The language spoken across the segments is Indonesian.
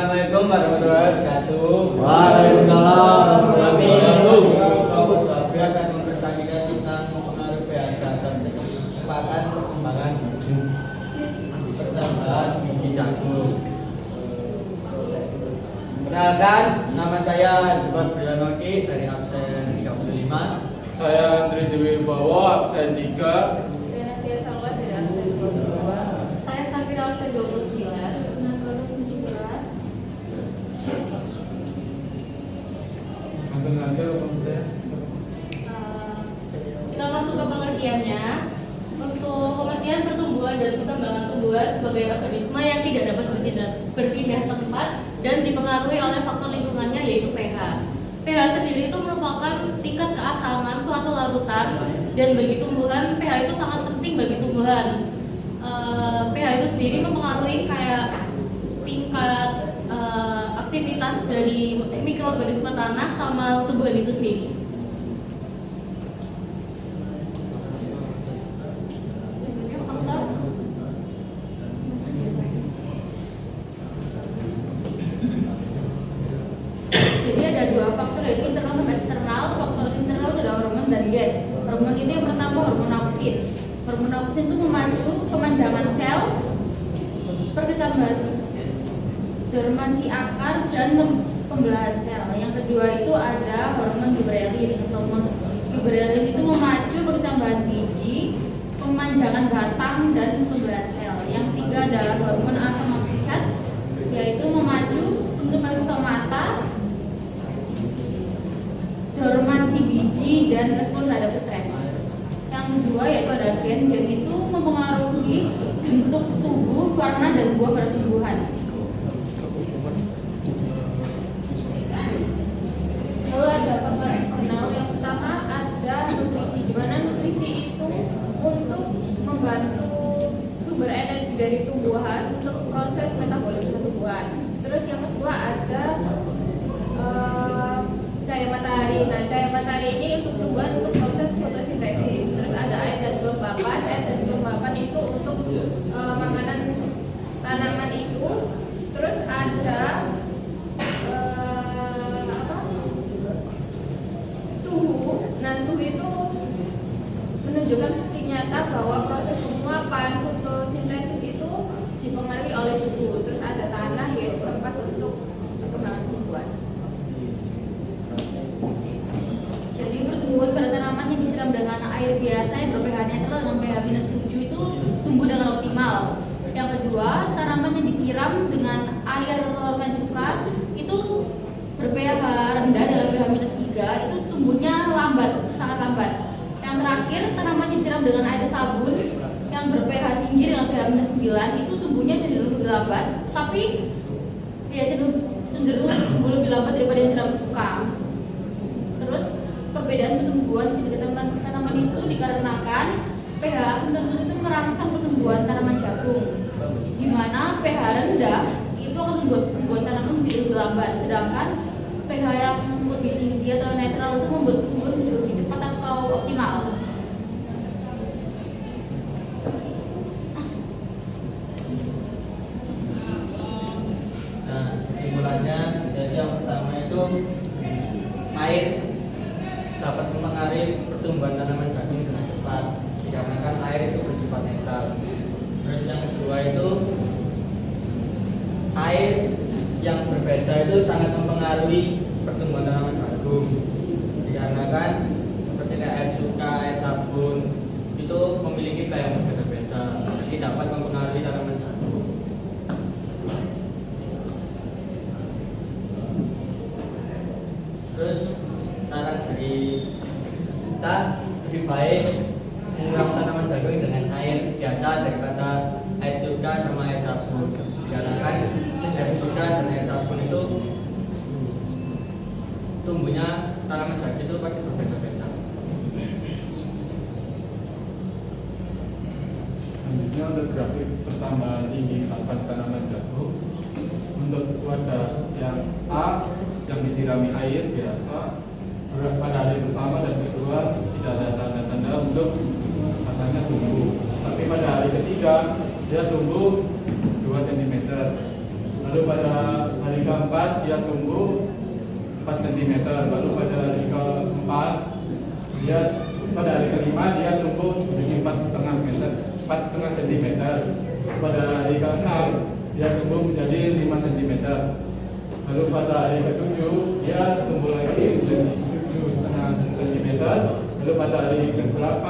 Assalamualaikum warahmatullahi wabarakatuh. Waalaikumsalam warahmatullahi wabarakatuh. Kelompok Sabri akan mempresentasikan tentang mempengaruhi pH dan kecepatan perkembangan pertambahan biji jagung. Perkenalkan, nama saya Zubat Brianoki dari absen 35. Saya Andri Dewi Bowo, absen 3. Saya Nadia Salwa dari absen 22. Saya Safira absen 29. Nagoro 17. Langsung aja Bunda. Kita masuk ke pengertiannya. Untuk pengertian pertumbuhan dan perkembangan tumbuhan sebagai organisme yang tidak dapat berpindah tempat dan dipengaruhi oleh faktor lingkungannya yaitu pH. pH sendiri itu merupakan tingkat keasaman suatu larutan dan bagi tumbuhan pH itu sangat penting bagi tumbuhan. pH itu sendiri mempengaruhi kayak tingkat aktivitas dari mikroorganisme tanah sama tumbuhan itu sendiri. Jadi ada dua faktor yaitu internal sama eksternal. Faktor internal itu ada hormon dan gen. Hormon ini yang pertama hormon auksin. Hormon auksin itu memacu pemanjangan sel, perkecambahan dormansi akar dan pembelahan sel. Yang kedua itu ada hormon giberelin. Hormon giberelin itu memacu perkecambahan biji, pemanjangan batang dan pembelahan sel. Yang ketiga adalah hormon asam oksisat, yaitu memacu pembentukan stomata, dormansi biji dan respon terhadap stres. Yang kedua yaitu ada gen. Gen itu mempengaruhi bentuk tubuh, warna dan buah pada tumbuhan. Lalu ada faktor eksternal. Yang pertama ada nutrisi, di mana nutrisi itu untuk membantu sumber energi dari tumbuhan untuk proses metabolisme tumbuhan. Terus yang kedua ada cahaya matahari. Nah, cahaya matahari ini untuk tumbuhan untuk proses fotosintesis. Terus ada air dan kelembapan. Air dan kelembapan itu untuk makanan tanaman itu. Terus ada suhu. Nah, suhu itu menunjukkan bukti nyata bahwa proses penguapan fotosintesis itu dipengaruhi oleh suhu. Terus ada tanah yaitu tempat untuk perkembangan tumbuhan. Jadi pertumbuhan pada tanaman yang disiram dengan air biasa yang ber-pH netral dengan pH -7 itu tumbuh dengan optimal. Yang kedua, tanaman yang disiram dengan air larutan cuka itu ber-pH rendah dengan pH -3 itu tumbuhnya lambat, sangat lambat. Yang terakhir, tanaman yang disiram dengan air sabun yang ber-pH tinggi dengan pH -9 itu tumbuhnya cenderung lebih lambat, tapi ya cenderung tumbuh lebih lambat daripada yang disiram cuka. Terus perbedaan pertumbuhan di tanaman itu dikarenakan pH asam tertentu itu merangsang pertumbuhan tanaman jagung, di mana pH rendah itu akan membuat pertumbuhan tanaman menjadi lebih lambat, sedangkan pH yang lebih tinggi atau netral itu membuat tumbuhan menjadi lebih cepat atau optimal. Nah, kesimpulannya, jadi yang pertama itu air dapat mempengaruhi pertumbuhan tanaman jagung dengan cepat dikarenakan air itu bersifat netral. Terus yang kedua itu air yang berbeda itu sangat mempengaruhi pertumbuhan tanaman jagung dikarenakan seperti air cuka, air sabun itu memiliki pH yang berbeda-beda, jadi dapat mempengaruhi tanaman jagung. Terus saran dari kita lebih baik menyiram tanaman jagung dengan air biasa daripada air cuka sama air sabun, dikarenakan air cuka dan air sabun itu tumbuhnya tanaman jagung itu pasti berbeda-beda. Selanjutnya untuk grafik pertambahan tinggi angkat tanaman jagung. Untuk wadah yang A yang disirami air biasa, pada hari pertama dan kedua tidak ada tanda-tanda untuk katanya tumbuh. Tapi pada hari ketiga dia tumbuh 2 cm. Lalu pada hari dia tumbuh 4 cm, lalu pada hari keempat dia pada hari kelima dia tumbuh menjadi 4,5 cm. Pada hari keenam dia tumbuh menjadi 5 cm. Lalu pada hari ketujuh dia tumbuh lagi menjadi 7,5 cm. Lalu pada hari ke-8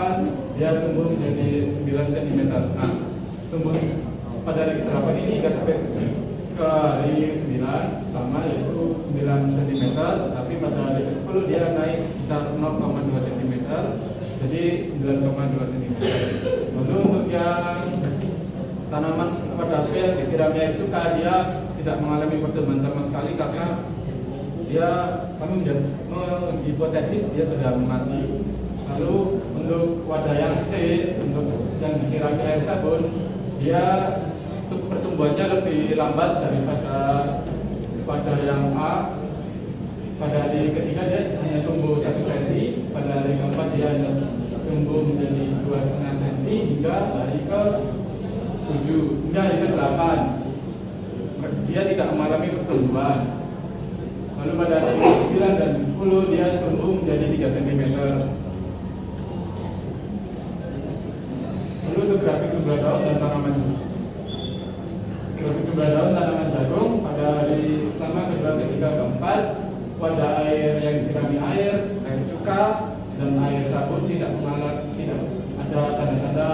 dia tumbuh menjadi 9 cm. Nah, tumbuh pada hari ke-8 ini hingga sampai ke hari ke-9 sama, yaitu 9 cm, tapi pada hari ke-10 dia naik sekitar 0,2 cm, jadi 9,2 cm. Lalu untuk yang tanaman pada yang disirami air cuka, dia tidak mengalami pertumbuhan sama sekali karena kami menghipotesis dia sudah mati. Lalu untuk wadah yang C, untuk yang disirami air sabun, dia untuk pertumbuhannya lebih lambat daripada yang A. Pada hari ketiga dia hanya tumbuh 1 cm, pada hari keempat dia hanya tumbuh menjadi 2,5 cm hingga hari ke-7, hingga hari ke-8 dia tidak mengalami pertumbuhan. Lalu pada hari ke-9 dan ke-10 dia tumbuh menjadi 3 cm. Lalu untuk grafik jumlah daun dan tanaman jagung, pada hari pertama, kedua, ketiga, keempat, wadah air yang disirami air cuka dan air sabun tidak ada tanda-tanda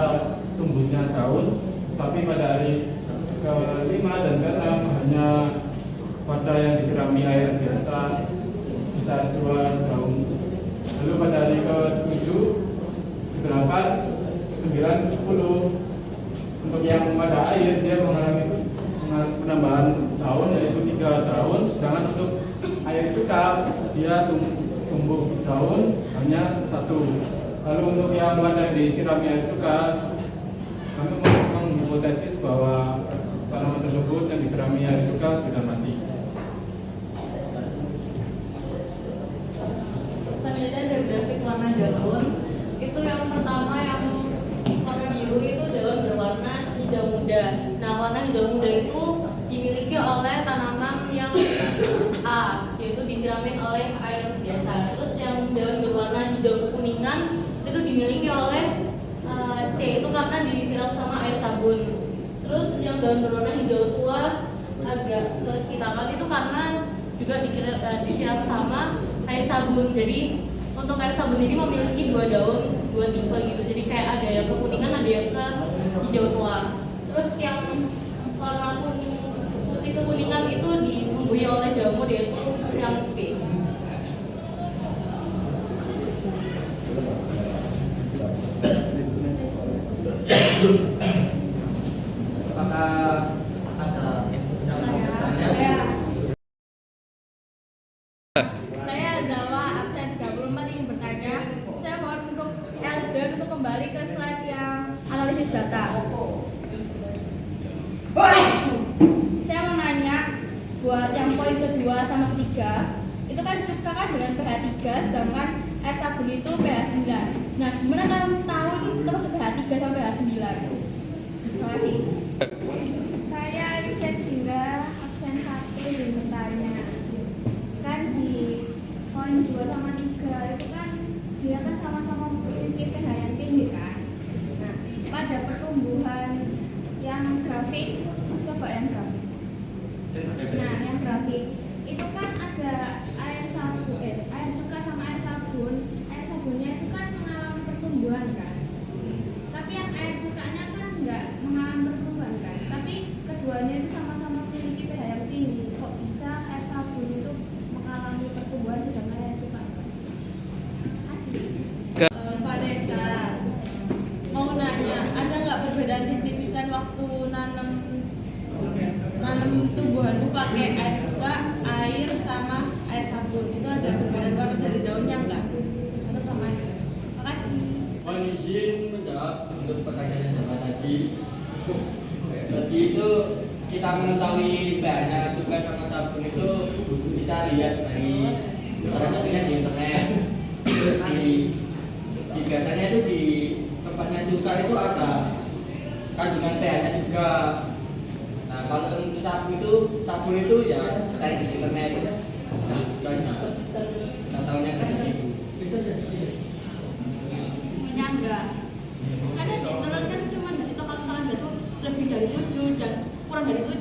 tumbuhnya daun. Tapi pada hari ke-5 dan ke-6 hanya wadah yang disirami air biasa sekitar 2 daun. Lalu pada hari ke-7, ke-8, ke-9, ke-10 untuk yang wadah air dia mengalami penambahan daun, yaitu 3 daun, sedangkan untuk air cuka dia tumbuh daun hanya 1. Lalu untuk yang wadah disirami air cuka, kami menghipotesis bahwa tanaman tersebut yang disirami air cuka sudah mati. Selanjutnya ada grafik warna daun. Itu yang pertama yang warna biru itu daun berwarna hijau muda. Nah, warna hijau muda itu dimiliki oleh tanaman yang A, yaitu disiramin oleh air biasa. Terus yang daun berwarna hijau kekuningan itu dimiliki oleh C, itu karena disiram sama air sabun. Terus yang daun berwarna hijau tua agak kehitaman itu karena juga disiram sama air sabun. Jadi untuk air sabun ini memiliki 2 daun, 2 tipe gitu. Jadi kayak ada yang kekuningan, ada yang ke hijau tua. Terus yang warna putih kekuningan itu ditumbuhi oleh jamur, yaitu yang B. Apakah ada yang mau bertanya? Saya Zawa, absen 34 ingin bertanya. Saya mohon untuk Elder untuk kembali ke slide yang analisis data. Saya mau nanya buat yang poin kedua sama ketiga, itu kan cuka kan dengan pH 3, sedangkan air sabun itu pH 9. Nah, gimana kalian tahu itu terus pH 3 sampai pH 9? Terima kasih. Saya Alicia Jingga, absen 1 ingin bertanya. Kan di poin 2 sama 3 itu kan dia kan sama-sama memiliki pH yang tinggi kan. Nah, pada pertumbuhan yang grafik, coba yang grafik. Nah, yang grafik itu kan ada air sabun, air cuka sama air sabun. Air sabunnya itu kan mengalami pertumbuhan kan. Tapi yang air cukanya kan enggak mengalami pertumbuhan kan. Tapi keduanya itu sama-sama memiliki pH yang tinggi. Kok bisa air sabun itu mengalami pertumbuhan sedangkan air cuka enggak? Asli. Vanessa, mau nanya, ada nggak perbedaan signifikan waktu nanam tumbuhanmu pakai air cuka, air sama air sabun? Itu ada perbedaan warna dari daunnya nggak? Atau sama aja? Makasih. Mohon izin menjawab untuk pertanyaan yang sama tadi. Jadi itu kita mengetahui pH-nya cuka sama sabun itu kita lihat dari salah satunya di internet. Terus di biasanya itu di tempatnya cuka itu ada kandungan pH-nya juga. Nah, kalau untuk sabun itu ya cari di internet itu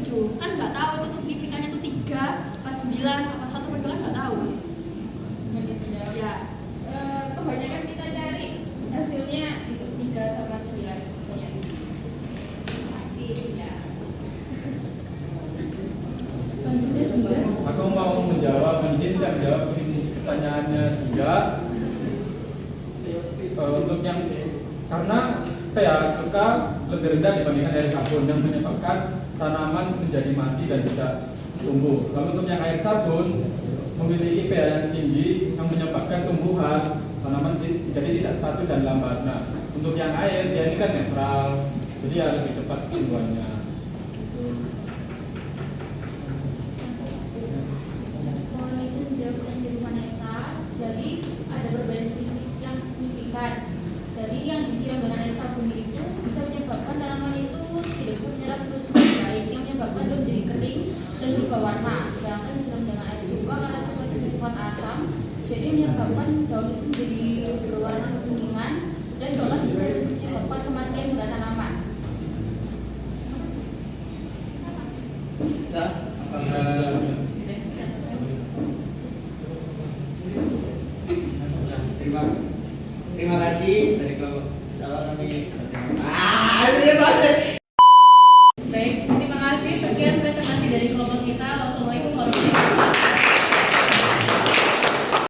7 kan nggak tahu itu signifikannya itu 3 apa 9 apa 1 apa 2 kan nggak tahu ya. Kebanyakan kita cari hasilnya itu 3 sama 9 sebetulnya. Pasti ya. Aku mau izin saya menjawab ini pertanyaannya juga. Untuk yang karena pH cuka lebih rendah dibandingkan air sabun yang menyebabkan tanaman menjadi mati dan tidak tumbuh. Lalu untuk yang air sabun memiliki pH yang tinggi yang menyebabkan tumbuhan tanaman jadi tidak stabil dan lambat. Nah, untuk yang air dia ini kan netral, jadi ya lebih cepat tumbuhannya. Mohon izin menjawab pertanyaan dari Vanessa. Jadi ada perbedaan yang signifikan. Jadi yang disiram dengan air sabun itu bisa menyebabkan tanaman itu tidak bisa menyerap nutrisi dengan baik, yang menyebabkan daun menjadi kering dan berubah warna. Sedangkan disiram dengan air cuka karena cuka itu bersifat asam, jadi menyebabkan daun itu menjadi berwarna kekuningan dan bahkan bisa menyebabkan kematian pada tanaman. Nah, apakah terima kasih dari kelompok ini. Ini pasti